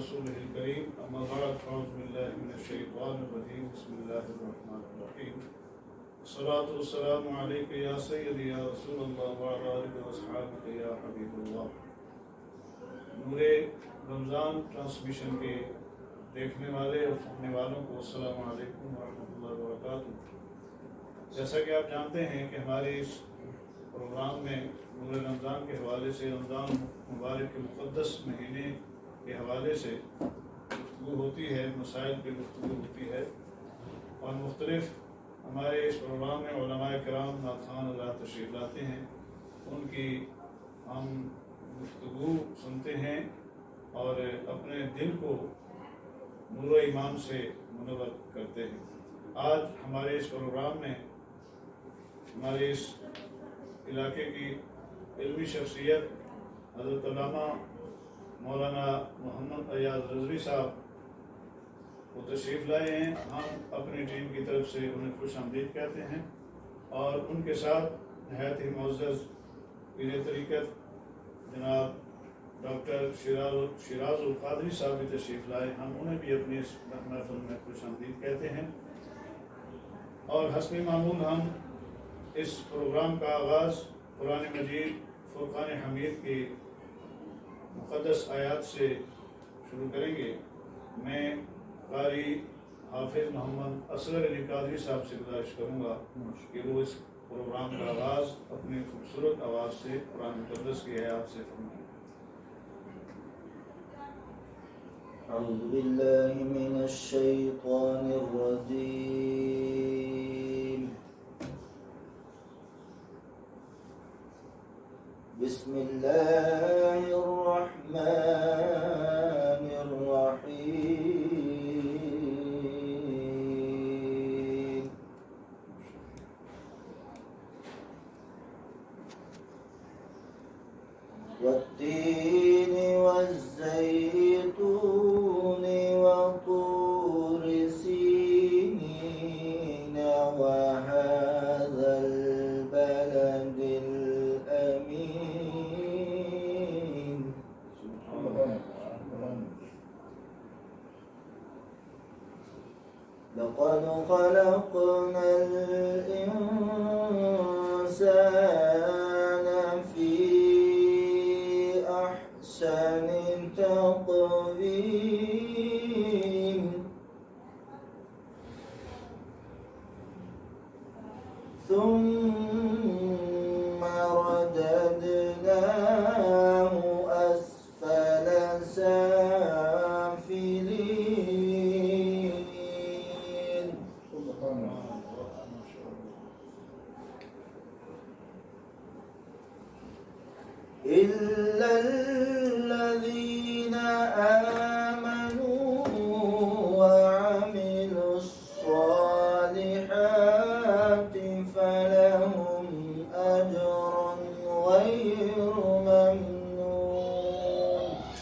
رسوله الكريم أما بعد فأعوذ بالله من الشيطان الرجيم بسم الله الرحمن الرحيم الصلاة والسلام عليك يا سيدي يا رسول الله وعلى آلك وأصحابك يا حبيب الله۔ نور رمضان ٹرانسمیشن کے دیکھنے والے اور سننے والوں کو السلام علیکم ورحمۃ اللہ وبرکاتہ۔ جیسا کہ آپ جانتے ہیں کہ ہمارے اس پروگرام میں نور رمضان کے حوالے سے، رمضان مبارک کے مقدس مہینے کے حوالے سے گفتگو ہوتی ہے، مسائل پہ گفتگو ہوتی ہے، اور مختلف ہمارے اس پروگرام میں علماء کرام نعت خوان حضرات تشریف لاتے ہیں، ان کی ہم گفتگو سنتے ہیں اور اپنے دل کو نور و ایمان سے منور کرتے ہیں۔ آج ہمارے اس پروگرام میں ہمارے اس علاقے کی علمی شخصیت حضرت علامہ مولانا محمد ایاز رضوی صاحب وہ تشریف لائے ہیں۔ ہم اپنی ٹیم کی طرف سے انہیں خوش آمدید کہتے ہیں، اور ان کے ساتھ نہایت ہی معزز پیر طریقت جناب ڈاکٹر شیراز القادری صاحب بھی تشریف لائے، ہم انہیں بھی اپنی اس محفل میں خوش آمدید کہتے ہیں۔ اور حسب معمول ہم اس پروگرام کا آغاز قرآن مجید فرقان حمید کی مقدس آیات سے شروع کریں گے۔ میں قاری حافظ محمد اصغر علی قادری صاحب سے گزارش کروں گا کہ وہ اس پروگرام کا آغاز اپنی خوبصورت آواز سے قرآن مقدس کی آیات سے فرمائیں۔ اعوذ باللہ من الشیطان الرجیم، بسم اللہ الرحمن الرحیم، والتین والزیتون وطور سینین وهذا البلد الأمين، لقد خلقنا الإنسان في أحسن تقويم، ثم رددناه أسفل سافلين، إلا الذين آمنوا وعملوا الصالحات فلهم أجر غير ممنون۔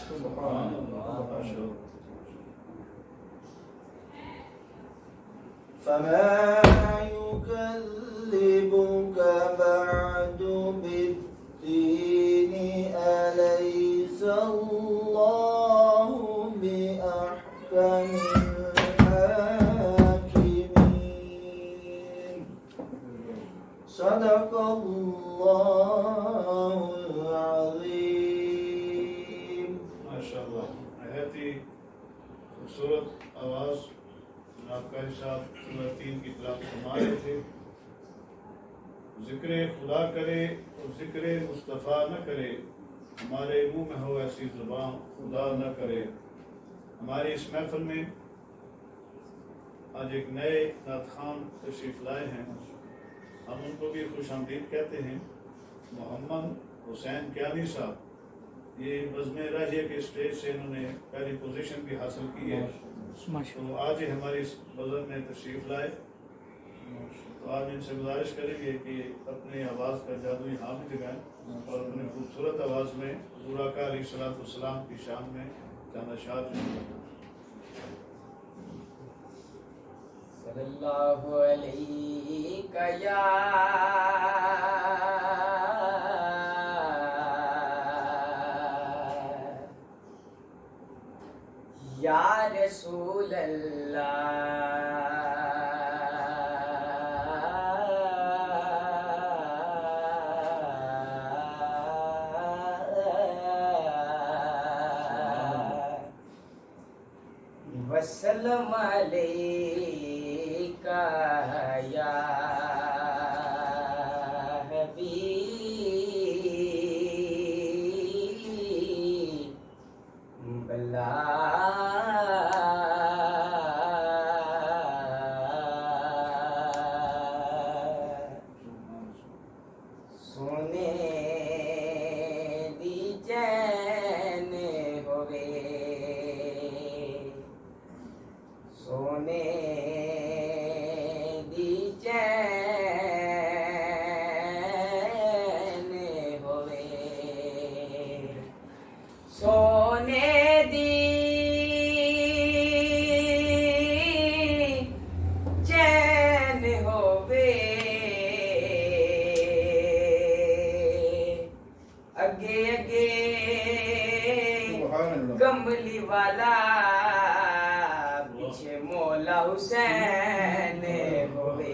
سبحان اللہ، فما يكذبك بعد بالدين، أليس الله بأحكم الحاكمين، صدق اللہ العظیم۔ ماشاء اللہ، نہایت ہی خوبصورت آواز جناب قاری صاحب سورہ 3 کی تلاوت فرما رہے تھے۔ ذکر خدا کرے اور ذکر مصطفیٰ نہ کرے، ہمارے منہ میں ہو ایسی زبان خدا نہ کرے۔ ہماری اس محفل میں آج ایک نئے نعت خوان تشریف لائے ہیں، ہم ان کو بھی خوش آمدید کہتے ہیں۔ محمد حسین کیانی صاحب، یہ بزم راہیہ کے اسٹیج سے انہوں نے پہلی پوزیشن بھی حاصل کی ہے، تو آج ہی ہماری اس بزم میں تشریف لائے، تو آج ان سے گزارش کریں گے کہ اپنی آواز کا جادو یہاں بھی جگائیں اور اپنی خوبصورت آواز میں حضور آقا علیہ السلام کی شان میں چند اشعار صلی اللہ علیہ یا یا رسول اللہ وسلم علیکہ یا حبیب سونے دی چین ہوئے سونے دی چین ہوئے سونے دی چین ہوئے اگے اگے کملی والا پیچھے مولا حسین ہوئے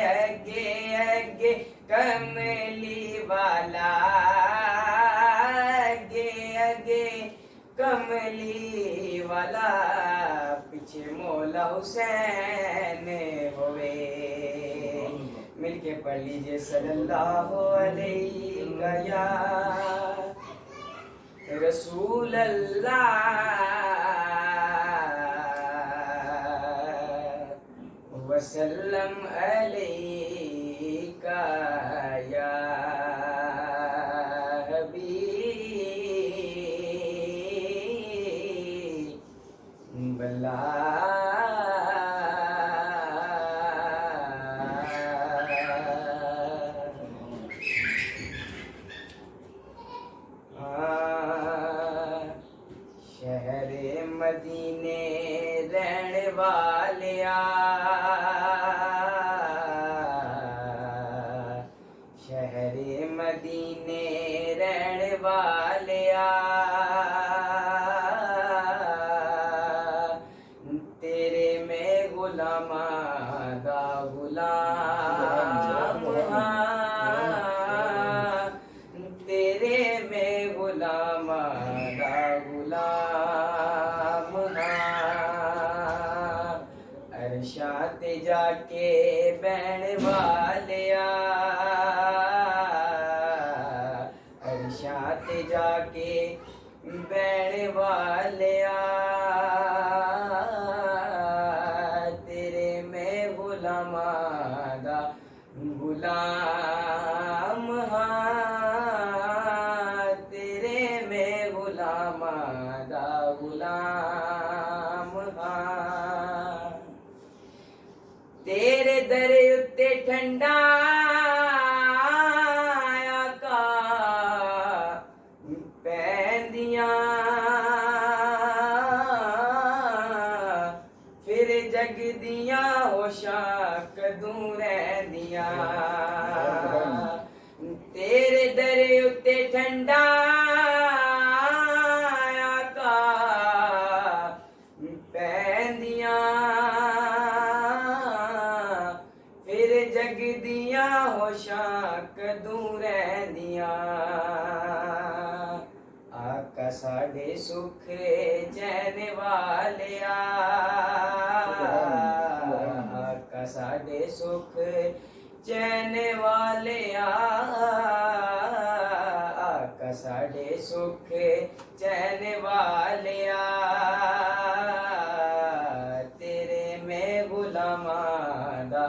اگے اگے کملی والا اگے اگے کملی والا پیچھے مولا حسین ہوئے مل کے پڑھ لیجئے صلی اللہ علیہ یا رسول اللہ وسلم علیکہ یا حبیب اللہ شہر مدینے رہن والیا شہر مدینے رہن والیا تیرے میں غلاماں دا غلام ہاں تیرے میں غلاماں دا غلام ہاں عرشاں تے جا کے بہن والیا عرشاں تے جا کے بہن والیا تیرے میں غلاماں دا غلام ہاں تیرے میں غلاماں دا غلام ہاں تیرے در اتے ٹھنڈا آقا پیندیاں پھر جگ دیاں ہوشاں کدوں رہندیاں تیرے در اتے ٹھنڈا آقا پیندیاں پھر جگ دیاں ہوشاں کدوں رہندیاں آقا ساڈے سکھ چین والیا آقا ساڈے سکھ چین والیا آقا ساڈے سکھ چین والیا تیرے میں غلاماں دا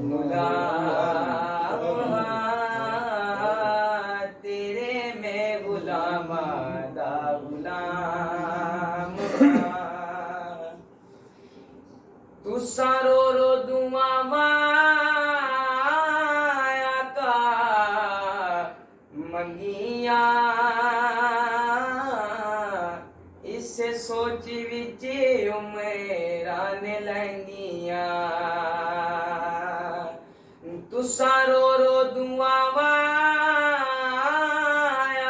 غلام ہاں تیرے میں غلاماں دا غلام ہاں تساں رو رو دعاواں آقا منگیاں اس سوچ وچ عمراں لنگیاں تساں رو رو دعاواں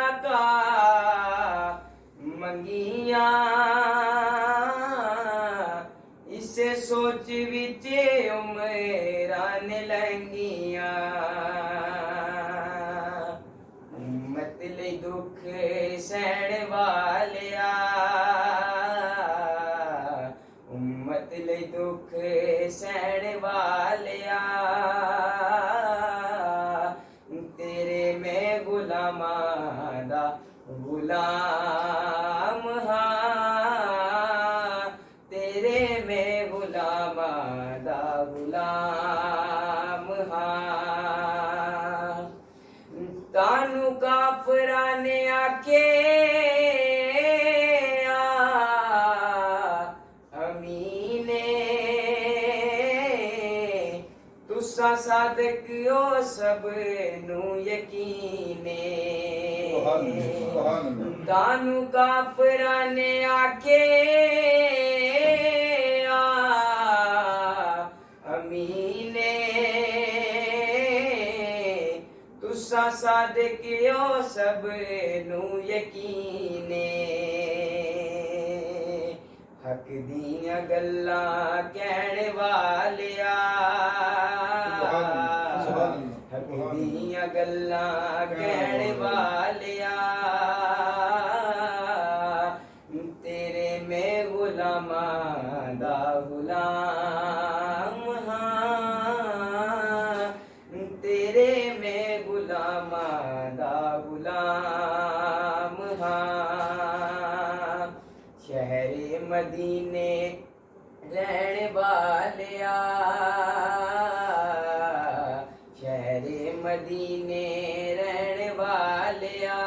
آقا منگیاں اسے سوچ وچ عمران لنگیاں امت لئی دکھ سہن والیا امت لئی دکھ سہن والیا تیرے میں غلاماں دا غلام ہاں تیرے میں غلاماں دا غلام ہاں تانو کافراں نے آکھے امینے تساں صادق ہو سب نو یقینے تانو کافراں نے آکھے امینے تساں صادق ہو سب نو یقینے حق دیاں گلاں کہن والیا حق دیاں گلاں کہن والیا تیرے میں غلاماں دا غلام ہاں تیرے میں غلاماں دا غلام ہاں شہر مدینے رہن والیا شہر مدینے رہن والیا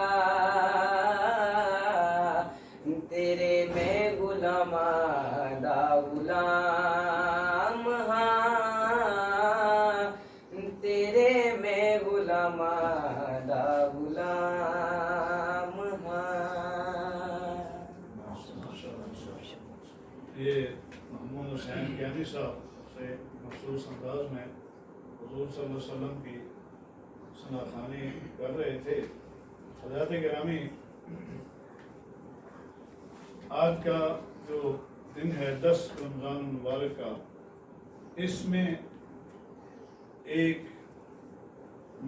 تیرے میں غلاماں دا غلام ہاں تیرے میں غلاماں دا غلام ہاں یہ محمود حسین گیانی صاحب سے مخصوص انداز میں حضور صلی اللہ علیہ وسلم کی ثناخوانی کر رہے تھے۔ حضرات گرامی، آج کا جو دن ہے 10 رمضان المبارک کا، اس میں ایک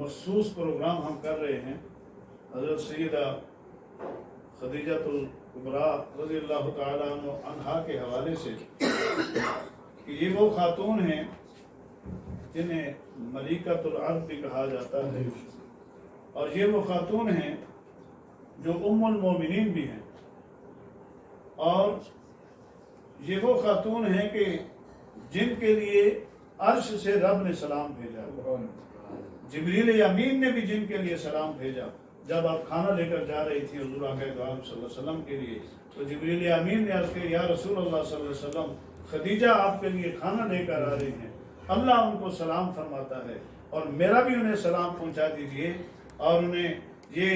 مخصوص پروگرام ہم کر رہے ہیں حضرت سیدہ خدیجہ الکبریٰ رضی اللہ تعالیٰ عنہا کے حوالے سے کہ یہ وہ خاتون ہیں جنہیں ملیکۃ العرب بھی کہا جاتا ہے، اور یہ وہ خاتون ہیں جو ام المومنین بھی ہیں، اور یہ وہ خاتون ہیں کہ جن کے لیے عرش سے رب نے سلام بھیجا، جبریل امین نے بھی جن کے لیے سلام بھیجا۔ جب آپ کھانا لے کر جا رہی تھی حضور آقا دو عالم صلی اللہ علیہ وسلم کے لیے، تو جبریل امین نے عرض کیا یا رسول اللہ صلی اللہ علیہ وسلم، خدیجہ آپ کے لیے کھانا لے کر آ رہی ہیں، اللہ ان کو سلام فرماتا ہے، اور میرا بھی انہیں سلام پہنچا دیجئے، اور انہیں یہ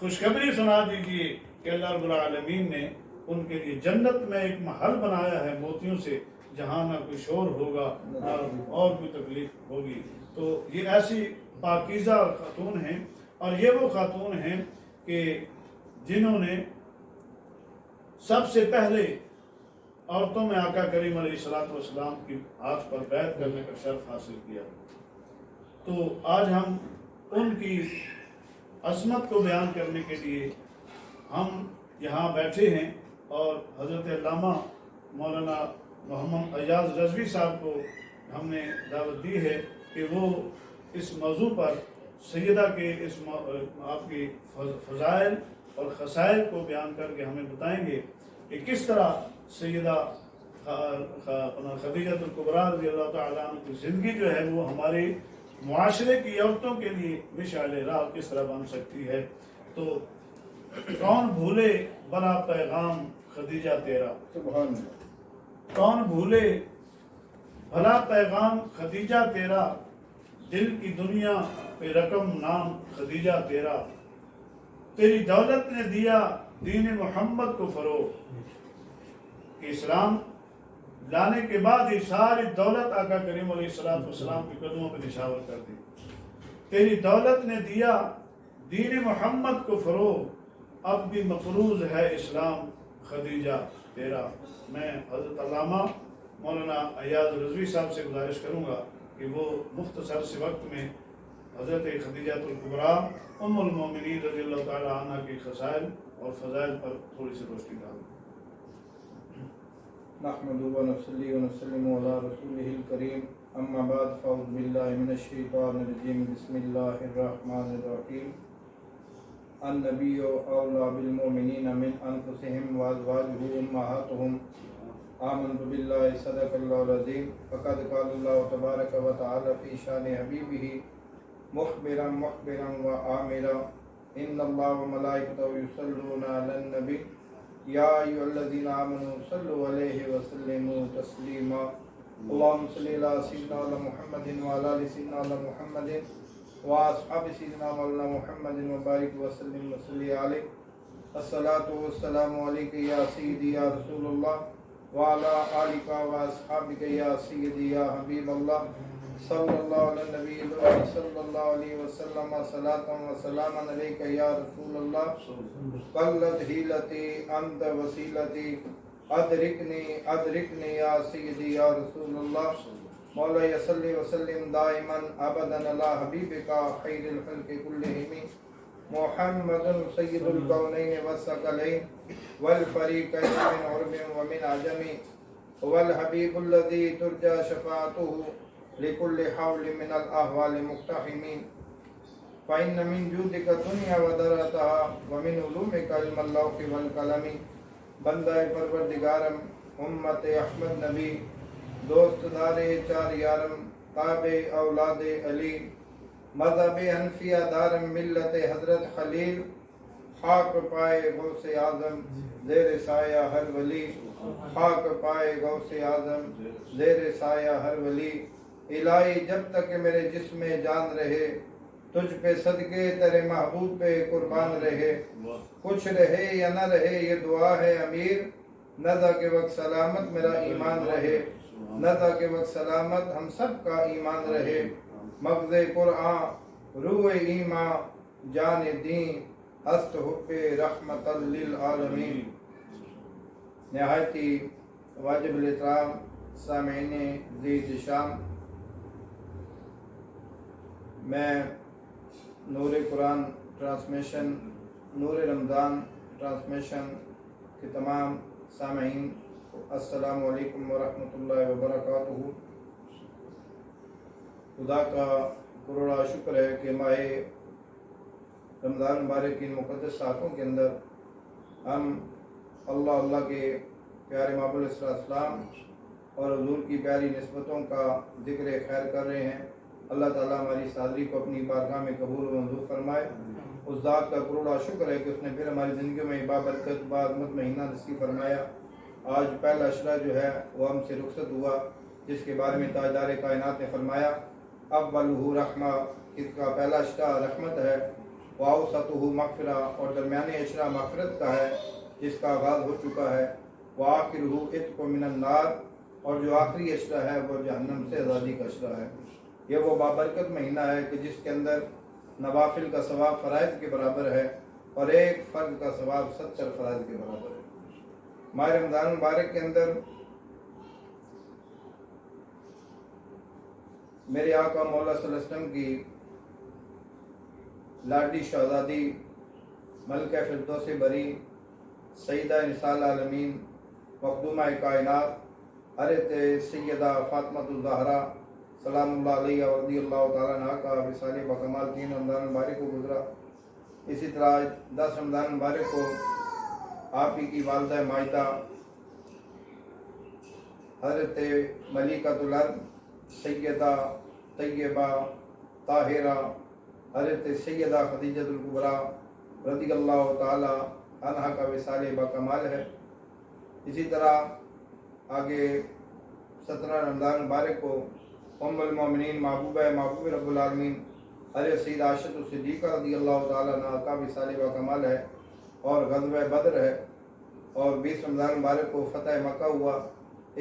خوشخبری سنا دیجئے کہ اللہ رب العالمین نے ان کے لیے جنت میں ایک محل بنایا ہے موتیوں سے، جہاں نہ کوئی شور ہوگا نہ اور کوئی تکلیف ہوگی۔ تو یہ ایسی پاکیزہ خاتون ہیں، اور یہ وہ خاتون ہیں کہ جنہوں نے سب سے پہلے عورتوں میں آقا کریم علیہ السلام کی ہاتھ پر بیعت کرنے کا شرف حاصل کیا۔ تو آج ہم ان کی عظمت کو بیان کرنے کے لیے ہم یہاں بیٹھے ہیں، اور حضرت علامہ مولانا محمد ایاز رضوی صاحب کو ہم نے دعوت دی ہے کہ وہ اس موضوع پر سیدہ کے اس آپ کی فضائل اور خصائل کو بیان کر کے ہمیں بتائیں گے کہ کس طرح سیدہ خدیجہ الکبریٰ رضی اللہ تعالیٰ عنہ کی زندگی جو ہے وہ ہمارے معاشرے کی عورتوں کے لیے مشعل راہ کس طرح بن سکتی ہے۔ تو کون بھولے بھلا پیغام خدیجہ تیرا، کون بھولے بھلا پیغام خدیجہ تیرا، دل کی دنیا پہ رقم نام خدیجہ تیرا، تیری دولت نے دیا دین محمد کو فروغ، کہ اسلام لانے کے بعد ہی ساری دولت آقا کریم علیہ السلام کے قدموں پہ نشاور کر دی۔ تیری دولت نے دیا دین محمد کو فروغ، اب بھی مفروض ہے اسلام خدیجہ تیرا۔ میں حضرت علامہ مولانا ایاز رضوی صاحب سے گزارش کروں گا کہ وہ مختصر سے وقت میں حضرت خدیجہ الکبریٰ ام المومنین رضی اللہ تعالی عنہ کے خصائل اور فضائل پر تھوڑی سی روشنی ڈالیں۔ نحمده ونصلي ونسلم على رسوله الكريم اما بعد فاعوذ بالله من الشيطان الرجيم بسم الله الرحمن الرحيم النبي اولى بالمؤمنين من انفسهم وازواجه امهاتهم آمنت بالله صدق الله العظيم فقد قال الله تبارك وتعالى في شان حبيبه مخبرا وآمرا ان الله وملائكته يصلون على النبي یا ایھا الذین آمنوا صلوا علیہ وسلموا تسلیما اللهم صل علی سیدنا محمد وعلی آل سیدنا محمد واصحاب سیدنا مولانا محمد وبارک وسلم وصلی علیہ الصلاۃ والسلام علیک یا سیدی یا رسول اللہ وعلی آلک واصحابک یا سیدی یا حبیب اللہ صلی اللہ علی النبی صلی اللہ علیہ وسلم صلاۃ و سلام علیک یا رسول اللہ قلت حیلتی انت وسیلتی ادرکنی یا سیدی یا رسول اللہ مولا صلی وسلم دائما ابدا علی حبیبک خیر الخلق کلہم محمد سید الکونین والثقلین والفریقین من عرب ومن عجم والحبیب الذی ترجى شفاعته لكل حول من الاحوال مقتحمین فإن من جودك الدنيا ودرتها ومن علومك علم اللوح والقلم بندہ پروردگارم امت احمد نبی دوست دار چار یارم تابع اولاد علی مذہب حنفیہ دارم ملت حضرت خلیل خاک پائے غوث اعظم زیر سایہ ہر ولی خاک پائے غوث اعظم زیر سایہ ہر ولی الہی جب تک میرے جسم میں جان رہے تجھ پہ صدقے تیرے محبوب پہ قربان رہے کچھ رہے یا نہ رہے یہ دعا ہے امیر نزا کے وقت سلامت میرا ایمان رہے نزا کے وقت سلامت ہم سب کا ایمان رہے مغز قرآن روح ایمان جان دین ہست حب رحمت للعالمین۔ نہایتی واجب الاحترام سامعین ذی شام، میں نور قرآن ٹرانسمیشن نور رمضان ٹرانسمیشن کے تمام سامعین السلام علیکم ورحمۃ اللہ وبرکاتہ۔ خدا کا کروڑا شکر ہے کہ ماہ رمضان مبارک کی مقدس ساعتوں کے اندر ہم اللہ کے پیارے محبوب علیہ السلام اور حضور کی پیاری نسبتوں کا ذکر خیر کر رہے ہیں۔ اللہ تعالیٰ ہماری اس حاضری کو اپنی بارگاہ میں قبول و منظور فرمائے۔ اس ذات کا کروڑا شکر ہے کہ اس نے پھر ہماری زندگیوں میں بابرکت بازمت مہینہ نصیب فرمایا۔ آج پہلا عشرہ جو ہے وہ ہم سے رخصت ہوا، جس کے بارے میں تاجدار کائنات نے فرمایا اولہ رحمہ، اس کا پہلا عشرہ رحمت ہے، واوسطہ مغفرہ، اور درمیانی عشرہ مغفرت کا ہے جس کا آغاز ہو چکا ہے، وآخرہ عتق من النار، اور جو آخری عشرہ ہے وہ جہنم سے آزادی کا عشرہ ہے۔ یہ وہ بابرکت مہینہ ہے کہ جس کے اندر نوافل کا ثواب فرائض کے برابر ہے اور ایک فرض کا ثواب 70 فرائض کے برابر ہے۔ ماہ رمضان مبارک کے اندر میرے آقا مولا صلی اللہ علیہ وسلم کی لاڈلی شہزادی ملکہ فردوس بری سیدہ نساء العالمین مخدومہ کائنات حضرت سیدہ فاطمہ الزہرا سلام اللہ علیہ رضی اللہ تعالیٰ عنہ کا وصال بکمال 3 رمضان مبارک کو گزرا۔ اسی طرح 10 رمضان مبارک کو آپ ہی کی والدہ مائدہ حضرت ملکۃ الارض سیدہ طیبہ طاہرہ حضرت سیدہ خدیجہ الکبریٰ رضی اللہ تعالی عنہ کا وصال بکمال ہے۔ اسی طرح آگے 17 رمضان مبارک کو ام المومنین محبوب رب العالمین حضرت سیدہ عائشہ الصدیقہ رضی اللہ تعالی عنہ کا وصال بکمال ہے اور غزوہ بدر ہے، اور 20 رمضان مبارک کو فتح مکہ ہوا۔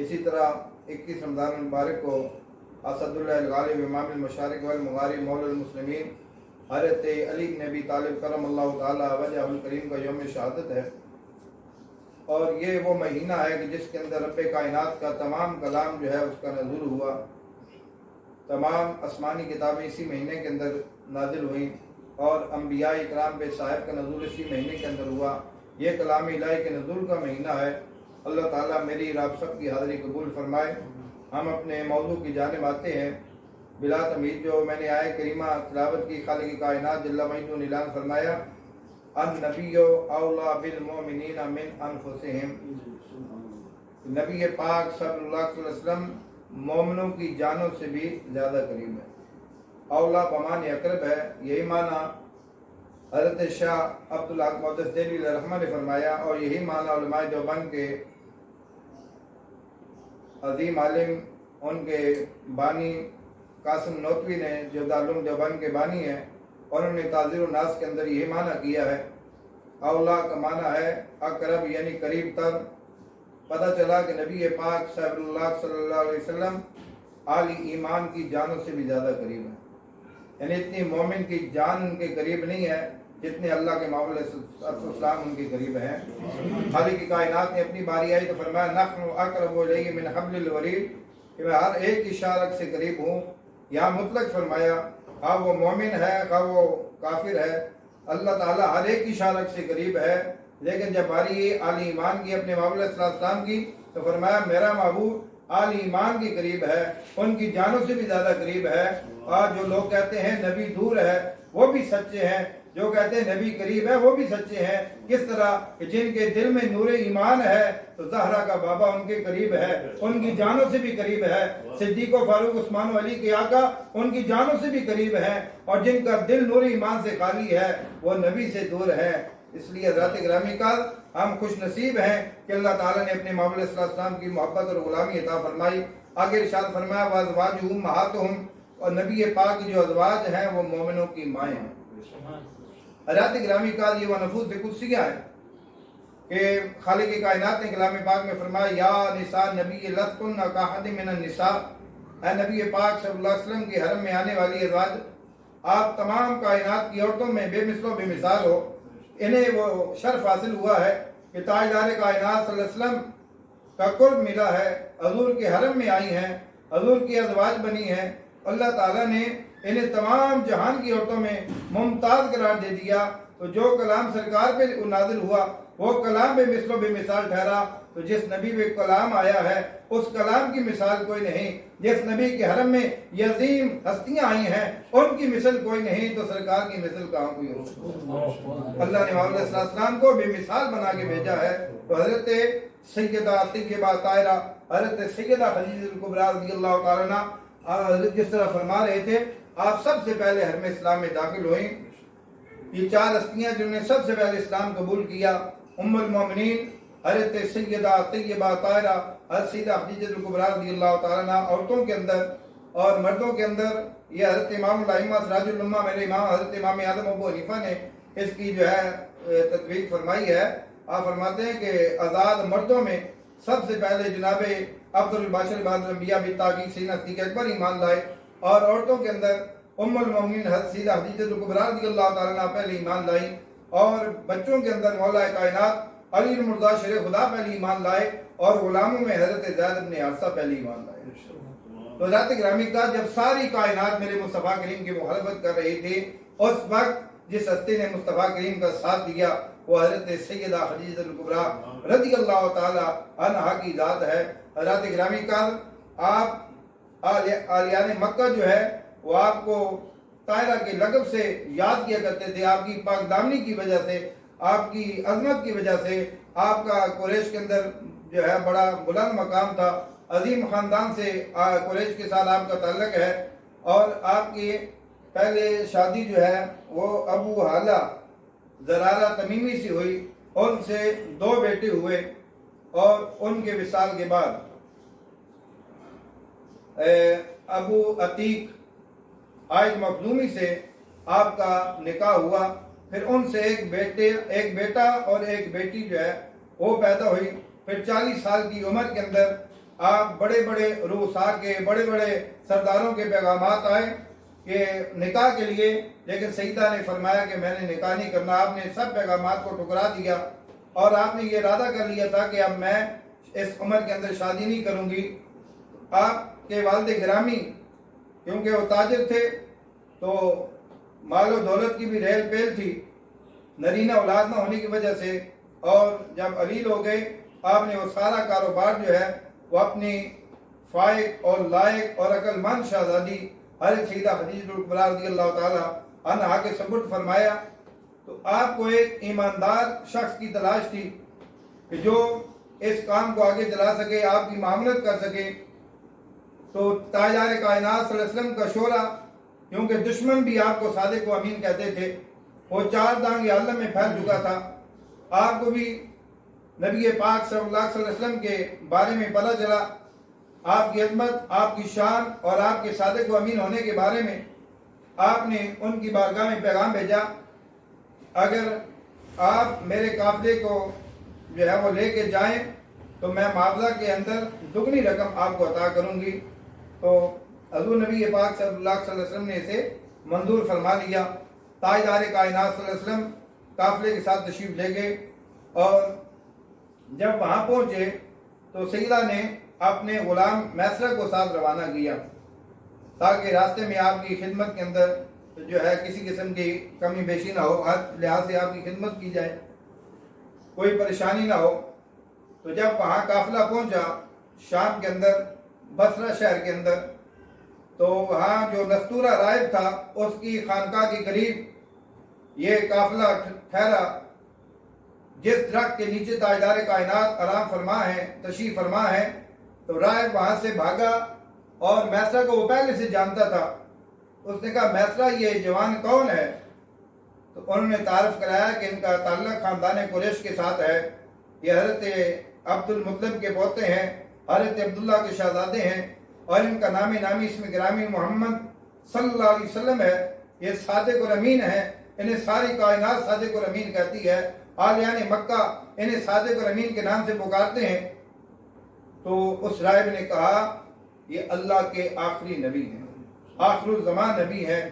اسی طرح 21 رمضان مبارک کو اسد اللہ الغالب امام المشارق والمغارب مولا المسلمین حضرت علی بن ابی طالب کرم اللہ تعالی وجہہ الکریم کا یوم شہادت ہے۔ اور یہ وہ مہینہ ہے کہ جس کے اندر رب کائنات کا تمام کلام جو ہے اس کا نزول ہوا. تمام آسمانی کتابیں اسی مہینے کے اندر نازل ہوئیں اور انبیاء اکرام پہ صاحب کا نزول اسی مہینے کے اندر ہوا. یہ کلام الہی کے نزول کا مہینہ ہے. اللہ تعالیٰ میری آپ سب کی حاضری قبول فرمائے. ہم اپنے موضوع کی جانب آتے ہیں. بلا تمہید جو میں نے آئے کریمہ تلاوت کی، خالق کائنات جل مجدہ نے اعلان فرمایا النبی اولا بالمؤمنین من انفسہم. نبی پاک صلی اللہ علیہ وسلم مومنوں کی جانوں سے بھی زیادہ قریب ہے. اولا بمعنی اقرب ہے، یہی معنی حضرت شاہ عبدالحق محدث دہلوی علیہ رحمہ نے فرمایا، اور یہی معنی علماء دیوبند کے عظیم عالم ان کے بانی قاسم نوتوی نے جو دارالعلوم دیوبند کے بانی ہیں، انہوں نے تعزیر الناس کے اندر یہی معنی کیا ہے. اولا کا معنی ہے اقرب یعنی قریب تر. پتہ چلا کہ نبی پاک صلی اللہ علیہ وسلم عالی ایمان کی جانوں سے بھی زیادہ قریب ہے. یعنی اتنی مومن کی جان ان کے قریب نہیں ہے جتنے اللہ کے معاملے اسلام ان کے قریب ہیں. خالق کائنات نے اپنی باری آئی تو فرمایا نحن اقرب الیہ من حبل الورید، کہ میں ہر ایک کی شارک سے قریب ہوں. یہاں مطلق فرمایا، خواہ وہ مومن ہے خواہ وہ کافر ہے، اللہ تعالیٰ ہر ایک کی شارک سے قریب ہے. لیکن جب باری عالی ایمان کی اپنے معاملے السلام کی تو فرمایا میرا محبوب عالی ایمان کی قریب ہے، ان کی جانوں سے بھی زیادہ قریب ہے. اور جو لوگ کہتے ہیں نبی دور ہے وہ بھی سچے ہیں، جو کہتے ہیں نبی قریب ہے وہ بھی سچے ہیں. کس طرح کہ جن کے دل میں نور ایمان ہے تو زہرا کا بابا ان کے قریب ہے، ان کی جانوں سے بھی قریب ہے. صدیق و فاروق عثمان و علی کے آقا ان کی جانوں سے بھی قریب ہیں، اور جن کا دل نور ایمان سے خالی ہے وہ نبی سے دور ہے. اس لیے حضرات گرامی کا ہم خوش نصیب ہیں کہ اللہ تعالیٰ نے اپنے محمد صلی اللہ علیہ وسلم کی محبت اور غلامی عطا فرمائی. آگے ارشاد فرمایا وازواجہم امہاتہم، اور نبی پاک کی جو ازواج ہیں وہ مومنوں کی مائیں ہیں. حضرات گرامی کا یہ وہ نفوس قدسیہ ہیں کہ خالق کائنات نے کلام پاک میں فرمایا یا نساء نبی لستن کاحد من النساء، اے نبی پاک صلی اللہ علیہ وسلم کے حرم میں آنے والی ازواج آپ تمام کائنات کی عورتوں میں بے مثل و بے مثال ہو. انہیں وہ شرف حاصل ہوا ہے کہ تاجدار کائنات صلی اللہ علیہ وسلم کا قرب ملا ہے، حضور کے حرم میں آئی ہیں، حضور کی ازواج بنی ہیں. اللہ تعالیٰ نے انہیں تمام جہان کی عورتوں میں ممتاز قرار دے دیا. تو جو کلام سرکار پہ نازل ہوا وہ کلام بے مثل و بے مثال ٹھہرا. تو جس نبی پہ کلام آیا ہے اس کلام کی مثال کوئی نہیں. جس نبی کے حرم میں یہ عظیم ہستیاں آئی ہیں ان کی مثل کوئی نہیں، تو سرکار کی مثل کہاں کوئی ہو. اللہ نے محمد صلی اللہ علیہ وسلم کو بے مثال بنا کے بھیجا ہے. تو حضرت سیدہ طیبہ طاہرہ، حضرت سیدہ خدیجہ کبریٰ رضی اللہ تعالیٰ عنہ حضرت جس طرح فرما رہے تھے آپ سب سے پہلے حرم اسلام میں داخل ہوئیں. یہ چار ہستیاں جنہوں نے سب سے پہلے اسلام قبول کیا، ام المومنین حضرت سیدہ طیبہ طاہرہ، حضرت سیدہ خدیجہ کبریٰ رضی اللہ تعالیٰ عنہ عورتوں کے اندر، اور مردوں کے اندر یہ حضرت امام الائمہ سراج الامہ میرے امام حضرت امام اعظم ابو حنیفہ نے اس کی جو ہے تطبیق فرمائی ہے. آپ فرماتے ہیں کہ آزاد مردوں میں سب سے پہلے جناب عبد الباشر بعد الانبیاء بالتحقیق سیدنا صدیق اکبر ایمان لائے، اور عورتوں کے اندر ام المومنین حضرت سیدہ خدیجہ کبریٰ رضی اللہ تعالیٰ عنہ پہلے ایمان لائیں، اور بچوں کے اندر مولا کائنات علی المرضی شیر خدا پہلے ایمان لائے، اور غلاموں میں حضرت زید بن حارثہ پہلے ایمان لائے. تو حضرات گرامی کا جب ساری کائنات میرے مصطفیٰ کریم کی مخالفت کر رہی تھی، اس وقت جس ہستی نے مصطفیٰ کریم کا ساتھ دیا وہ حضرت سیدہ خدیجہ کبریٰ رضی اللہ تعالی عنہا کی ذات ہے. حضرات گرامی کا آپ آلیان مکہ جو ہے وہ آپ کو طاہرہ کے لقب سے یاد کیا کرتے تھے. آپ کی پاک دامنی کی وجہ سے، آپ کی عظمت کی وجہ سے، آپ کا قریش کے اندر جو ہے بڑا بلند مقام تھا، عظیم خاندان سے قریش کے ساتھ آپ کا تعلق ہے. اور آپ کی پہلے شادی جو ہے وہ ابو حالہ زرارہ تمیمی سے ہوئی، ان سے 2 بیٹے ہوئے، اور ان کے وصال کے بعد ابو عتیق عائد مخزومی سے آپ کا نکاح ہوا. پھر ان سے ایک بیٹا اور ایک بیٹی جو ہے وہ پیدا ہوئی. پھر 40 سال کی عمر کے اندر آپ بڑے بڑے رؤساء کے، بڑے بڑے سرداروں کے پیغامات آئے کہ نکاح کے لیے، لیکن سیدہ نے فرمایا کہ میں نے نکاح نہیں کرنا. آپ نے سب پیغامات کو ٹھکرا دیا، اور آپ نے یہ ارادہ کر لیا تھا کہ اب میں اس عمر کے اندر شادی نہیں کروں گی. آپ کے والد گرامی کیونکہ وہ تاجر تھے تو مال و دولت کی بھی ریل پیل تھی، نرینہ اولاد نہ ہونے کی وجہ سے، اور جب علیل ہو گئے آپ نے وہ سارا کاروبار جو ہے وہ اپنی فائق اور لائق اور عقل مند شہزادی حضرت سیدہ خدیجہ کبریٰ رضی اللہ تعالی عنہا کے سپرد فرمایا. تو آپ کو ایک ایماندار شخص کی تلاش تھی کہ جو اس کام کو آگے چلا سکے، آپ کی معاملت کر سکے. تو تاجدار کائنات صلی اللہ علیہ وسلم کا شورا، کیونکہ دشمن بھی آپ کو صادق و امین کہتے تھے، وہ 4 دانگ عالم میں پھیل چکا تھا. آپ کو بھی نبی پاک صلی اللہ علیہ وسلم کے بارے میں پتہ چلا، آپ کی عظمت، آپ کی شان اور آپ کے صادق و امین ہونے کے بارے میں. آپ نے ان کی بارگاہ میں پیغام بھیجا، اگر آپ میرے قافلے کو جو ہے وہ لے کے جائیں تو میں معاوضہ کے اندر دگنی رقم آپ کو عطا کروں گی. تو حضور نبی پاک صلی اللہ علیہ وسلم نے اسے منظور فرما لیا. تاجدار کائنات صلی اللہ علیہ وسلم قافلے کے ساتھ تشریف لے گئے، اور جب وہاں پہنچے تو سیدہ نے اپنے غلام میسرہ کو ساتھ روانہ کیا تاکہ راستے میں آپ کی خدمت کے اندر جو ہے کسی قسم کی کمی بیشی نہ ہو، ہر لحاظ سے آپ کی خدمت کی جائے، کوئی پریشانی نہ ہو. تو جب وہاں قافلہ پہنچا شام کے اندر، بصرہ شہر کے اندر، تو وہاں جو نستورہ راہب تھا اس کی خانقاہ کے قریب یہ قافلہ ٹھہرا. جس درخت کے نیچے تاجدار کائنات آرام فرما ہے، تشریف فرما ہے، تو راہب وہاں سے بھاگا، اور میسرہ کو وہ پہلے سے جانتا تھا. اس نے کہا میسرہ یہ جوان کون ہے؟ تو انہوں نے تعارف کرایا کہ ان کا تعلق خاندان قریش کے ساتھ ہے، یہ حضرت عبد المطلب کے پوتے ہیں، حضرت عبداللہ کے شہزادے ہیں، اور ان کا نام نامی اسم گرامی محمد صلی اللہ علیہ وسلم ہے. یہ صادق اور امین ہیں، انہیں ساری کائنات صادق اور امین کہتی ہے. عالیان مکہ انہیں صادق اور امین کے نام سے پکارتے ہیں. تو اس راہب نے کہا یہ اللہ کے آخری نبی ہیں، آخر الزمان نبی ہیں،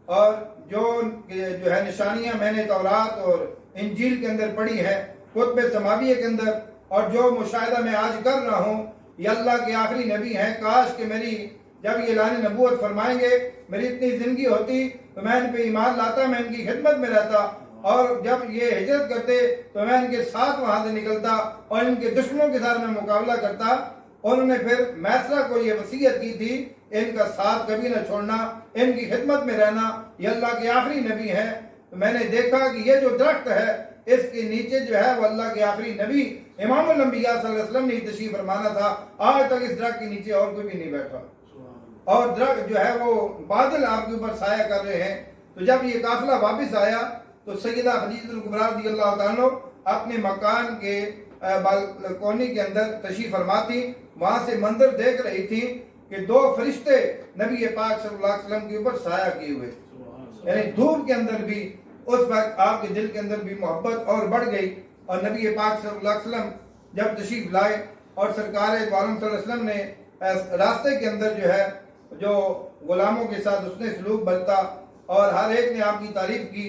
اور جو ہے نشانیاں میں نے تورات اور انجیل کے اندر پڑھی ہیں، کتب سماویہ کے اندر، اور جو مشاہدہ میں آج کر رہا ہوں، یہ اللہ کے آخری نبی ہیں. کاش کہ میری جب یہ اعلان نبوت فرمائیں گے میری اتنی زندگی ہوتی تو میں ان پہ ایمان لاتا، میں ان کی خدمت میں رہتا، اور جب یہ ہجرت کرتے تو میں ان کے ساتھ وہاں سے نکلتا اور ان کے دشمنوں کے ساتھ میں مقابلہ کرتا. انہوں نے پھر میسرہ کو یہ وصیت کی تھی ان کا ساتھ کبھی نہ چھوڑنا، ان کی خدمت میں رہنا، یہ اللہ کے آخری نبی ہیں. تو میں نے دیکھا کہ یہ جو درخت ہے اس کے نیچے جو ہے وہ اللہ کے آخری نبی امام الانبیاء صلی اللہ علیہ وسلم نے تشریف فرمانا تھا. آج تک اس درخت کے نیچے اور کوئی بھی نہیں بیٹھا، اور درخت جو ہے وہ بادل آپ کے اوپر سایہ کر رہے ہیں. تو جب یہ قافلہ واپس آیا تو سیدہ خدیجہ کبریٰ رضی اللہ تعالیٰ اپنے مکان کے بالکونی کے اندر تشریف فرما تھی. وہاں سے منظر دیکھ رہی تھی کہ 2 فرشتے نبی پاک صلی اللہ علیہ وسلم کے اوپر سایہ کیے ہوئے، یعنی دھوپ کے اندر بھی اس وقت آپ کے دل کے اندر بھی محبت اور بڑھ گئی. اور نبی پاک صلی اللہ علیہ وسلم جب تشریف لائے اور سرکار عالم صلی اللہ علیہ وسلم نے راستے کے اندر جو ہے جو غلاموں کے ساتھ اس نے سلوک برتا اور ہر ایک نے آپ کی تعریف کی،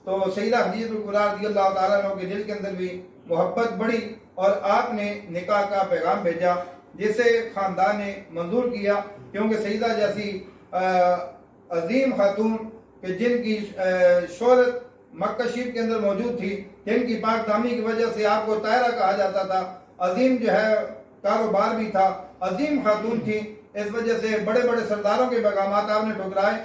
تو سیدہ خدیجہ کبریٰ رضی اللہ تعالیٰ عنہ کے دل کے اندر بھی محبت بڑھی، اور آپ نے نکاح کا پیغام بھیجا جسے خاندان نے منظور کیا. کیونکہ سیدہ جیسی عظیم خاتون کہ جن کی شہرت مکہ شریف کے اندر موجود تھی، جن کی پاک دامی کی وجہ سے آپ کو طاہرہ کہا جاتا تھا، عظیم جو ہے کاروبار بھی تھا، عظیم خاتون تھی، اس وجہ سے بڑے بڑے سرداروں کے پیغامات آپ نے ٹھکرائے.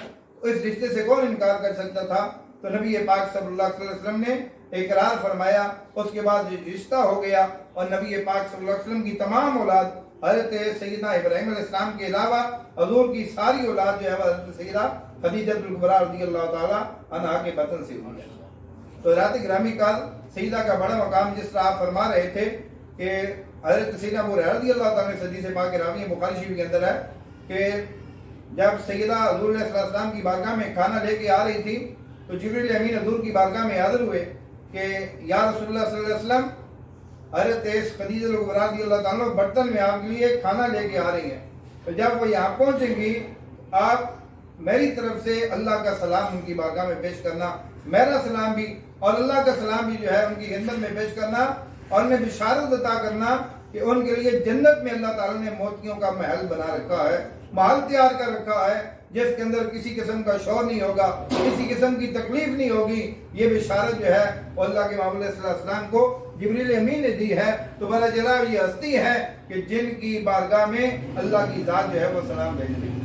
اس رشتے سے کون انکار کر سکتا تھا؟ تو نبی پاک صلی اللہ علیہ وسلم نے اقرار فرمایا. اس کے بعد رشتہ ہو گیا، اور نبی پاک صلی اللہ علیہ وسلم کی تمام اولاد حضرت سیدنا ابراہیم علیہ السلام کے علاوہ حضور کی ساری اولاد جو ہے حضرت سیدہ خدیجہ کبریٰ رضی اللہ تعالی عنہا کے بطن سے ہوئی ہے. تو رات گرامی کال سیدہ کا بڑا مقام جس طرح آپ فرما رہے تھے کہ حضرت سیدنا ابو ہریرہ رضی اللہ تعالیٰ عنہ حدیث پاک راوی بخاری شریف کے اندر ہے کہ جب سیدہ حضور علیہ السلام کی بارگاہ میں کھانا لے کے آ رہی تھی تو جبریل امین حضور کی بارگاہ میں حاضر ہوئے کہ یا رسول اللہ صلی اللہ علیہ وسلم، حضرت خدیجہ کبریٰ رضی اللہ تعالیٰ برتن میں آپ کے لیے کھانا لے کے آ رہی ہیں. تو جب وہ یہاں پہنچیں گی آپ میری طرف سے اللہ کا سلام ان کی بارگاہ میں پیش کرنا، میرا سلام بھی اور اللہ کا سلام بھی جو ہے ان کی خدمت میں پیش کرنا اور انہیں بشارت عطا کرنا کہ ان کے لیے جنت میں اللہ تعالیٰ نے موتیوں کا محل بنا رکھا ہے، محل تیار کر رکھا ہے جس کے اندر کسی قسم کا شور نہیں ہوگا، کسی قسم کی تکلیف نہیں ہوگی۔ یہ بشارت جو ہے وہ اللہ کے محبوب صلی اللہ علیہ وسلم کو جبریل امین نے دی ہے۔ تو بلا جلا یہ ہستی ہے کہ جن کی بارگاہ میں اللہ کی ذات جو ہے وہ سلام بھیج رہی ہے۔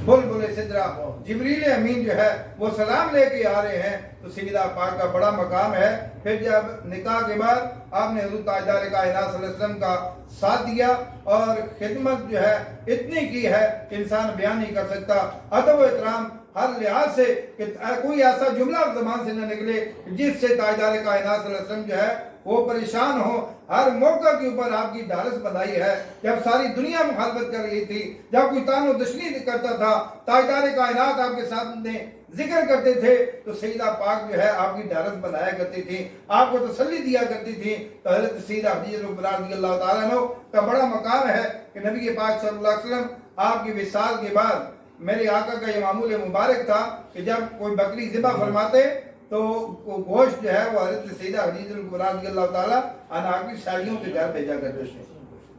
بلبل سدرا جبریل امین جو ہے وہ سلام لے کے آ رہے ہیں، تو سیدہ پاک کا بڑا مقام ہے۔ پھر جب نکاح کے بعد آپ نے حضور تاجدار کائنات صلی اللہ علیہ وسلم کا ساتھ دیا اور خدمت جو ہے اتنی کی ہے کہ انسان بیان نہیں کر سکتا، ادب و احترام ہر لحاظ سے کہ کوئی ایسا جملہ زبان سے نہ نکلے جس سے تاجدار کائنات صلی اللہ علیہ وسلم جو ہے وہ پریشان ہو۔ ہر موقع کے اوپر آپ کی ڈھارس بندائی ہے۔ جب ساری دنیا مخالفت کر رہی تھی، جب کوئی تان و تشنیع کرتا تھا، تاجدار کائنات آپ کے سامنے ذکر کرتے تھے تو سیدہ پاک جو ہے آپ کی ڈھارس بنایا کرتی تھی، آپ کو تسلی دیا کرتی تھی۔ تو حضرت سیدہ خدیجہ کبریٰ رضی اللہ تعالیٰ عنہ کا بڑا مقام ہے کہ نبی پاک صلی اللہ علیہ وسلم آپ کی وصال کے بعد میرے آقا کا یہ معمول مبارک تھا کہ جب کوئی بکری ذبح فرماتے تو گوشت جو ہے وہ حضرت سیدہ خدیجہ کبریٰ رضی اللہ تعالیٰ عنہا کی سالیوں کے گھر بھیجا کرتے تھے،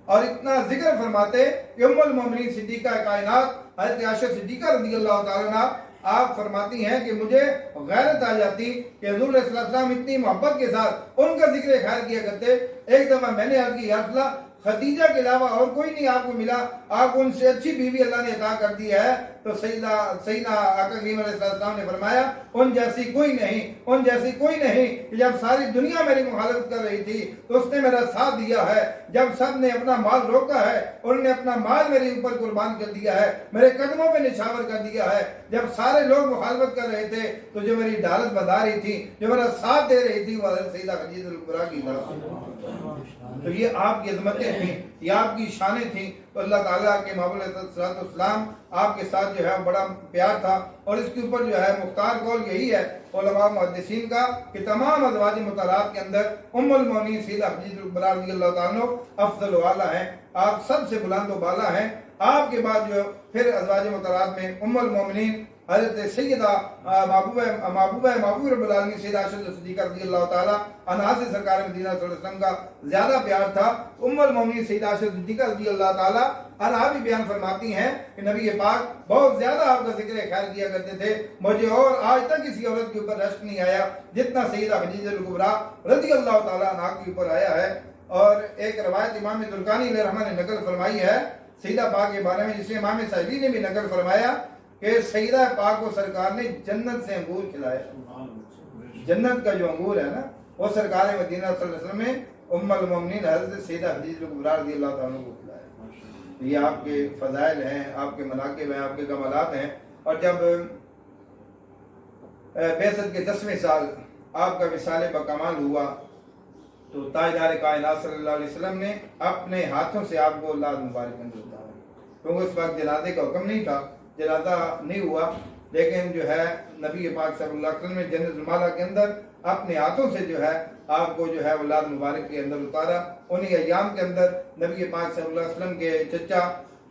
اور اتنا ذکر فرماتے کہ ام المومنین صدیقہ کائنات حضرت عائشہ صدیقہ رضی اللہ تعالیٰ عنہ آپ فرماتی ہیں کہ مجھے غیرت آ جاتی کہ حضور صلی اللہ علیہ وسلم اتنی محبت کے ساتھ ان کا ذکر خیر کیا کرتے۔ ایک دفعہ میں نے عرض کی یا رسول اللہ خدیجہ کے علاوہ اور کوئی نہیں آپ کو ملا، آپ کو ان سے اچھی بیوی اللہ نے عطا کر دی ہے۔ تو سیدنا آقا کریم علیہ السلام نے فرمایا ان جیسی کوئی نہیں، ان جیسی کوئی نہیں کہ جب ساری دنیا میری مخالفت کر رہی تھی تو اس نے میرا ساتھ دیا ہے، جب سب نے اپنا مال روکا ہے انہوں نے اپنا مال میرے اوپر قربان کر دیا ہے، میرے قدموں پہ نچھاور کر دیا ہے۔ جب سارے لوگ مخالفت کر رہے تھے تو جو میری ڈھارس بندھا رہی تھی، جو میرا ساتھ دے رہی تھی وہ حضرت سیدہ خدیجہ کبریٰ کی طرف سے۔ تو یہ آپ کی عظمتیں تھیں، یہ آپ کی شانیں تھیں۔ تو اللہ تعالیٰ کے محبوب علیہ الصلوۃ والسلام آپ کے ساتھ جو ہے بڑا پیار تھا، اور اس کے اوپر جو ہے مختار قول یہی ہے علماء محدثین کا کہ تمام ازواج مطہرات کے اندر ام المومنین سیدہ خدیجہ کبریٰ رضی اللہ تعالیٰ عنہ افضل و اعلیٰ ہیں، آپ سب سے بلند و بالا ہیں۔ آپ کے بعد جو پھر ازواج مطہرات میں ام المومنین حضرت سیدہ محبوبہ رب العالمین سیدہ عائشہ صدیقہ رضی اللہ تعالیٰ عنہا سے سرکار مدینہ صلی اللہ علیہ وسلم کا زیادہ پیار تھا۔ ام المومنین سیدہ عائشہ صدیقہ رضی اللہ تعالیٰ عنہا بھی بیان فرماتی ہیں کہ نبی پاک بہت زیادہ آپ کا ذکر خیر کیا کرتے تھے، مجھے اور آج تک کسی عورت کے اوپر رشک نہیں آیا جتنا سیدہ خدیجہ کبریٰ رضی اللہ تعالیٰ عنہا کے اوپر آیا ہے۔ اور ایک روایت امام ترکانی علیہ رحمہ نے نقل فرمائی ہے سیدہ پاک کے بارے میں، جس میں امام سعدی نے بھی نقل فرمایا کہ سیدہ پاک کو سرکار نے جنت سے انگور کھلایا۔ جنت کا جو انگور ہے نا وہ سرکار مدینہ صلی اللہ علیہ وسلم میں ام المومنین حضرت سیدہ خدیجہ کبریٰ رضی اللہ تعالیٰ کو کھلایا۔ یہ آپ کے فضائل ہیں، آپ کے مناقب ہیں، آپ کے کمالات ہیں۔ اور جب بعثت کے 10ویں سال آپ کا وصال بکمال ہوا تو تاجدار کائنات صلی اللہ علیہ وسلم نے اپنے ہاتھوں سے آپ کو لاد مبارک اندر اتارا، کیونکہ اس وقت جنازے کا حکم نہیں تھا، جنازہ نہیں ہوا، لیکن جو ہے نبی پاک صلی اللہ علیہ وسلم نے جنت المالا کے اندر اپنے ہاتھوں سے جو ہے آپ کو جو ہے اولاد مبارک کے اندر اتارا۔ انہی ایام کے اندر نبی پاک صلی اللہ علیہ وسلم کے چچا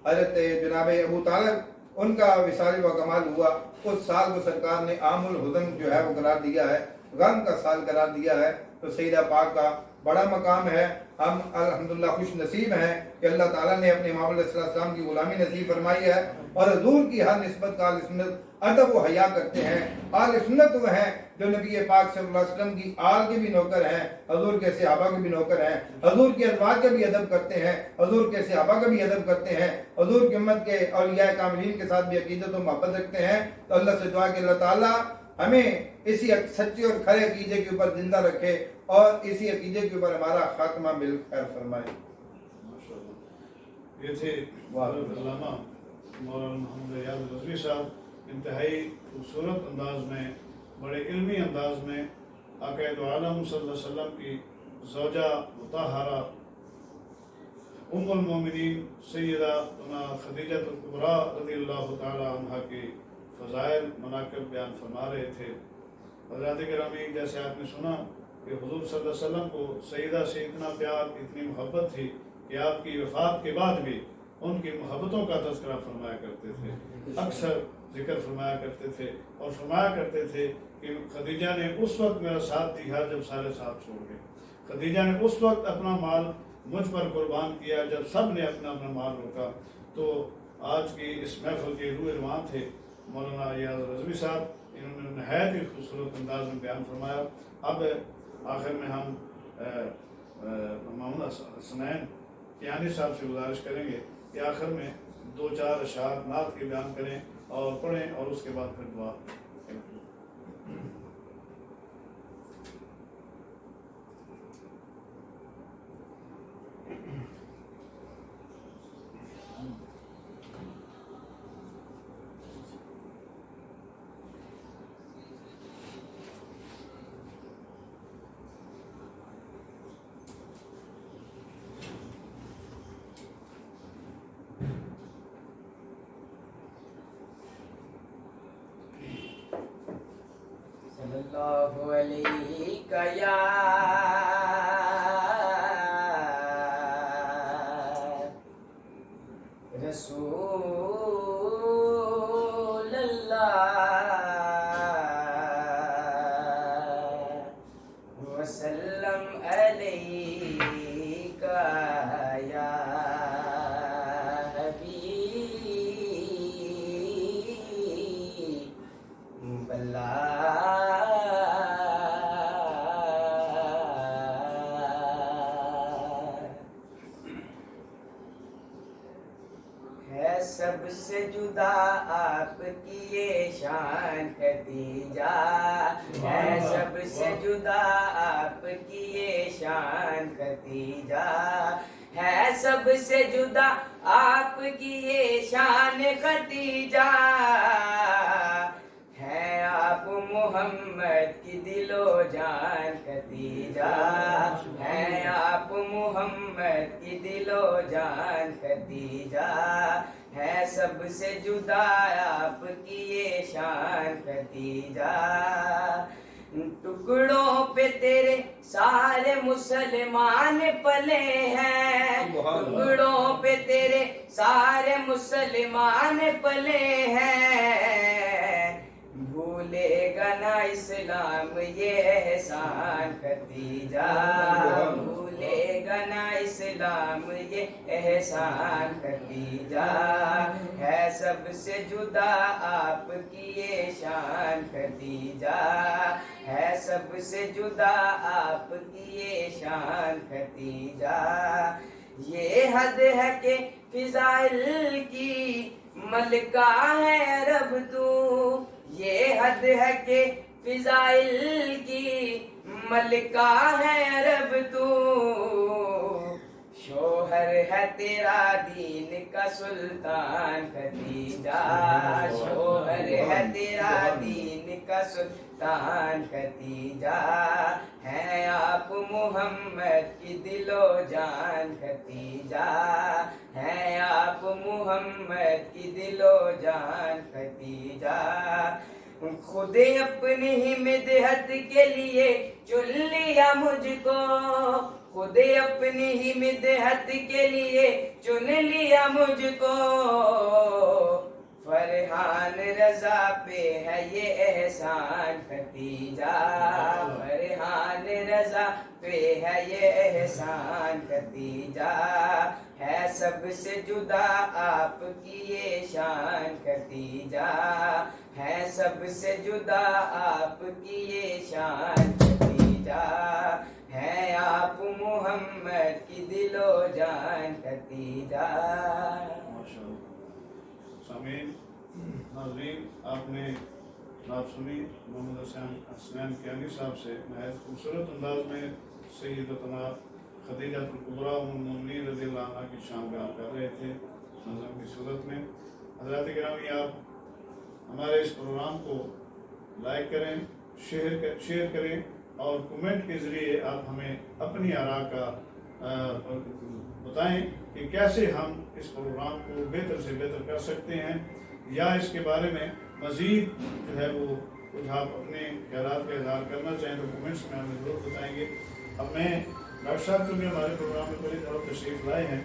حضرت جناب ابو طالب ان کا وصال و کمال ہوا۔ اس سال کو سرکار نے عام الحزن جو ہے وہ قرار دیا ہے، غم کا سال قرار دیا ہے۔ تو سیدہ پاک کا بڑا مقام ہے۔ ہم الحمدللہ خوش نصیب ہیں کہ اللہ تعالیٰ نے اپنے امام علیہ السلام کی غلامی نصیب فرمائی ہے، اور حضور کی ہر نسبت کا اہل سنت ادب و حیا کرتے ہیں۔ اہل سنت وہ ہیں جو نبی پاک صلی اللہ علیہ وسلم کی آل کے بھی نوکر ہیں، حضور کے صحابہ کے بھی نوکر ہیں، حضور کے ازواج کا بھی ادب کرتے ہیں، حضور کے صحابہ کا بھی ادب کرتے ہیں، حضور کی امت کے اولیاء کاملین کے ساتھ بھی عقیدت و محبت رکھتے ہیں۔ تو اللہ سے دعا کہ اللہ تعالیٰ ہمیں اسی سچے اور کھڑے عقیدے کے اوپر زندہ رکھے اور اسی عقیدے کے اوپر ہمارا خاتمہ بالخیر فرمائے۔ یہ تھے علامہ مولانا محمد ریاض رضوی صاحب، انتہائی خوبصورت انداز میں، بڑے علمی انداز میں آقا دو عالم صلی اللہ علیہ وسلم کی زوجہ مطہرہ ام المومنین سیدہ خدیجہ کبریٰ رضی اللہ تعالی عنہا کی فضائل مناقب بیان فرما رہے تھے۔ حضرات گرامی، جیسے آپ نے سنا کہ حضور صلی اللہ علیہ وسلم کو سیدہ سے اتنا پیار، اتنی محبت تھی کہ آپ کی وفات کے بعد بھی ان کی محبتوں کا تذکرہ فرمایا کرتے تھے۔ اکثر ذکر فرمایا کرتے تھے اور فرمایا کرتے تھے کہ خدیجہ نے اس وقت میرا ساتھ دیا جب سارے ساتھ چھوڑ گئے، خدیجہ نے اس وقت اپنا مال مجھ پر قربان کیا جب سب نے اپنا اپنا مال روکا۔ تو آج کی اس محفل کے روح رواں تھے مولانا ایاز رضوی صاحب، انہوں نے نہایت ہی خوبصورت انداز میں بیان فرمایا۔ اب آخر میں ہم محمد حسنین کیانی صاحب سے گزارش کریں گے کہ آخر میں 2-4 اشعار نعت کے بیان کریں اور پڑھیں اور اس کے بعد پھر دعا کریں۔ صلی اللہ علیہ یا رسول اللہ وسلم علیک یا حبیب اللہ سب سے جدا آپ کی یہ شان خدیجہ ہے، سب سے جدا آپ کی یہ شان خدیجہ ہے، سب سے جدا آپ کی یہ شان خدیجہ ہے، آپ محمد کی دل و جان خدیجہ ہے، آپ محمد کی دل و جان خدیجہ ہے، سب سے جدا آپ کی یہ شان خدیجہ ٹکڑوں پہ تیرے سارے مسلمان پلے ہیں، ٹکڑوں پہ تیرے سارے مسلمان پلے ہیں، بھولے گا نہ اسلام یہ احسان خدیجہ، بھولے گا نہ اسلام یہ احسان خدیجہ ہے، سب سے جدا آپ کی یہ شان خدیجہ ہے، سب سے جدا آپ کی یہ شان خدیجہ یہ حد ہے کہ فضائل کی ملکہ ہے رب تو، یہ حد ہے کہ فضائل کی ملکہ ہے رب تو، شوہر ہے تیرا دین کا سلطان خدیجہ، شوہر ہے تیرا دین کا سلطان خدیجہ ہے، آپ محمد کی دل و جان خدیجہ ہے، آپ محمد کی دل و جان خدیجہ خود اپنی ہی مدحت کے لیے چن لیا مجھ کو، خود اپنی ہی مدحت کے لیے چن لیا مجھ کو، فرحان رضا پہ ہے یہ احسان خدیجہ، فرحان رضا پہ ہے یہ احسان خدیجہ ہے، سب سے جدا آپ کی یہ شان خدیجہ ہے، سب سے جدا آپ کی یہ شان خدیجہ ہے، آپ محمد کی دل و جان خدیجہ۔ سامعین ناظرین، آپ نے نعت سنی محمد حسنین کیانی صاحب سے نہایت خوبصورت انداز میں سیدتنا خدیجہ الکبریٰ ام المؤمنین رضی اللہ عنہ کی شان بیان کر رہے تھے نظم کی صورت میں۔ حضرات گرامی، آپ ہمارے اس پروگرام کو لائک کریں، شیئر کریں اور کمنٹ کے ذریعے آپ ہمیں اپنی آراء کا بتائیں کہ کیسے ہم اس پروگرام کو بہتر سے بہتر کر سکتے ہیں، یا اس کے بارے میں مزید جو ہے وہ کچھ آپ اپنے خیالات کا اظہار کرنا چاہیں تو کمنٹس میں ہمیں ضرور بتائیں گے۔ اب میں ڈاکٹر صاحب چونکہ ہمارے پروگرام میں پہلی طرف تشریف لائے ہیں،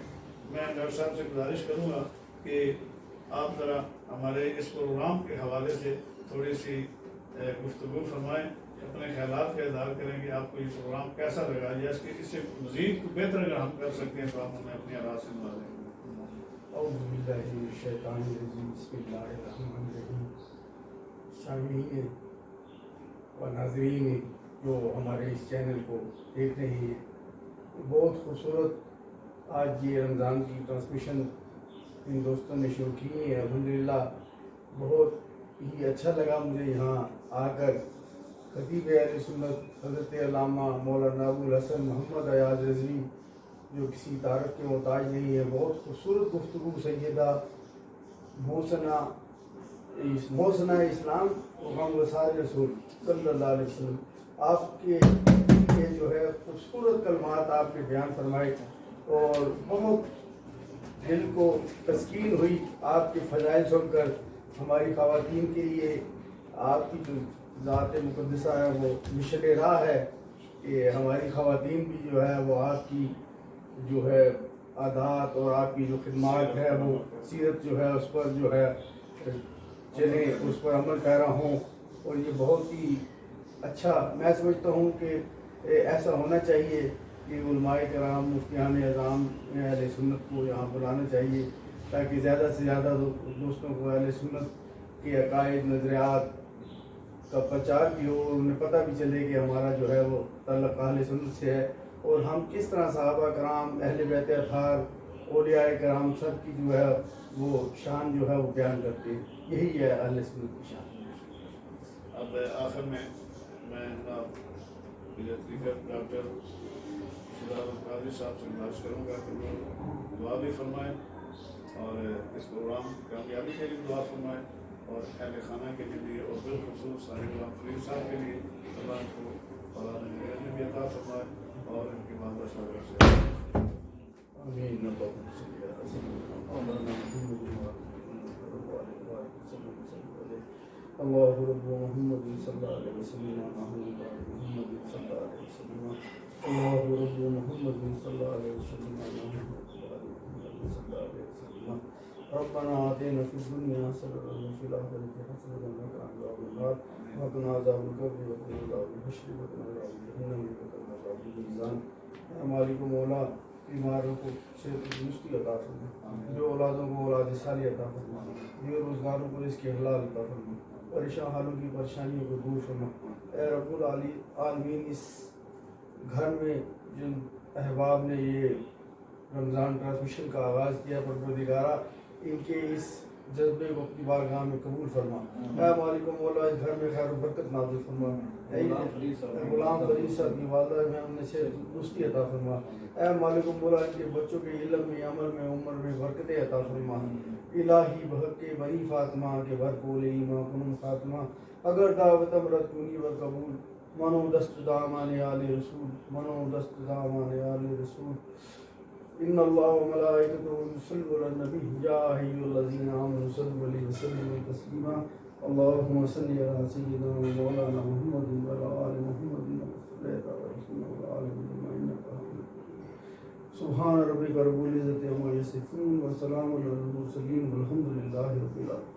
میں ڈاکٹر صاحب سے گزارش کروں گا کہ آپ ذرا ہمارے اس پروگرام کے حوالے سے تھوڑی سی گفتگو فرمائیں، اپنے خیالات کا اظہار کریں کہ آپ کو یہ پروگرام کیسا لگا، یا اس سے مزید بہتر اگر ہم کر سکتے ہیں تو آپ ہمیں اپنی آواز سے نوازیں گے۔ اعوذ باللہ من الشیطان الرجیم، بسم اللہ الرحمن الرحیم۔ سامعین و ناظرین جو ہمارے اس چینل کو دیکھ رہے ہیں، بہت خوبصورت آج یہ رمضان کی ٹرانسمیشن ان دوستوں نے شروع کی ہے۔ الحمدللہ بہت ہی اچھا لگا مجھے یہاں آ کر خطیب اہل سنت حضرت علامہ مولانا ابو الحسن محمد ایاز رضوی جو کسی تعارف کے محتاج نہیں ہے، بہت خوبصورت گفتگو سیدہ محسنہ اسلام محمد وسائل رسول صلی اللہ علیہ وسلم، آپ کے جو ہے خوبصورت کلمات آپ نے بیان فرمائے اور بہت دل کو تسکین ہوئی آپ کے فضائل سن کر۔ ہماری خواتین کے لیے آپ کی جو ذات مقدسہ ہے وہ مشعل راہ ہے کہ ہماری خواتین بھی جو ہے وہ آپ کی جو ہے عادات اور آپ کی جو خدمات ہے وہ سیرت جو ہے اس پر جو ہے چلیں، اس پر عمل پیرا ہوں، اور یہ بہت ہی اچھا میں سمجھتا ہوں کہ ایسا ہونا چاہیے کہ علماء کرام مفتیان اعظام اہل سنت کو یہاں بلانا چاہیے تاکہ زیادہ سے زیادہ دوستوں کو اہل سنت کے عقائد نظریات کا پرچار بھی ہو، اور انہیں پتہ بھی چلے کہ ہمارا جو ہے وہ تعلق اہل سنت سے ہے، اور ہم کس طرح صحابہ کرام، اہل بیت اطہار، اولیاء کرام سب کی جو ہے وہ شان جو ہے وہ بیان کرتے ہیں۔ یہی ہے اہل سنت کی شان۔ اب آخر میں جناب ڈاکٹر قادری صاحب سے گزارش کروں گا کہ وہ دعا بھی فرمائیں اور اس پروگرام کی کامیابی کے لیے دعا فرمائیں، اور اہل خانہ کے لیے بھی، اور بالخصوص صاحب غلام فرید صاحب کے لیے اللہ کو قرآن میں بھی عطا فرمائے اور ان کی والدہ صاحب سے آمین۔ اللہم صلی علی سیدنا مولانا محمد اللہ رب محمد صلی اللہ علیہ وسلم، محمد صلی اللہ علیہ وسلم، اللہ رب محمد صلی اللہ علیہ وسلم، محمد صلی اللہ علیہ وسلم۔ ربنا آتنا فی الدنیا حسنۃ وفی الآخرۃ حسنۃ وقنا عذاب النار، وقنا عذاب القبر، وقنا عذاب الحشر، وقنا عذاب جہنم، وقنا عذاب المیزان۔ اے مالک و مولا، بیماروں کو صحت تندرستی عطا فرما، جو اولادوں کو اولاد صالح عطا فرما، جو روزگاروں کو رزق حلال عطا فرما، پریشان حالوں کی پریشانیوں کو دور فرما۔ اے رب العالمین، اس گھر میں جن احباب نے یہ رمضان ٹرانسمیشن کا آغاز کیا، پروردگارہ ان کے اس جذبے کو اپنی بارگاہ میں قبول فرما۔ اے مالک و مولا، اس گھر میں خیر و برکت نازل فرما۔ اے غلام فرید صاحب کی والدہ میں ہم نے صحت تندرستی عطا فرما۔ اے مالک و مولا، ان کے بچوں کے علم میں، عمل میں، عمر میں برکتیں عطا فرما۔ الہی بحق کے بنی فاطمہ کے بھر بولے ایمان کنم خاتمہ، اگر دعوت امرت کنی و قبول، منو دست دامان آل رسول، منو دست دامان آل رسول۔ ان اللہ و ملائکتہ یصلون علی النبی یا ایھا الذین آمنوا صلوا علیہ وسلموا تسلیما۔ اللهم صل علی سیدنا و مولانا محمد و علی آل محمد كما صلیت و رحمت و آل محمد انک حمید مجید۔ سبحان ربک رب العزۃ عما یصفون و سلام علی المرسلین والحمد للہ رب العالمین۔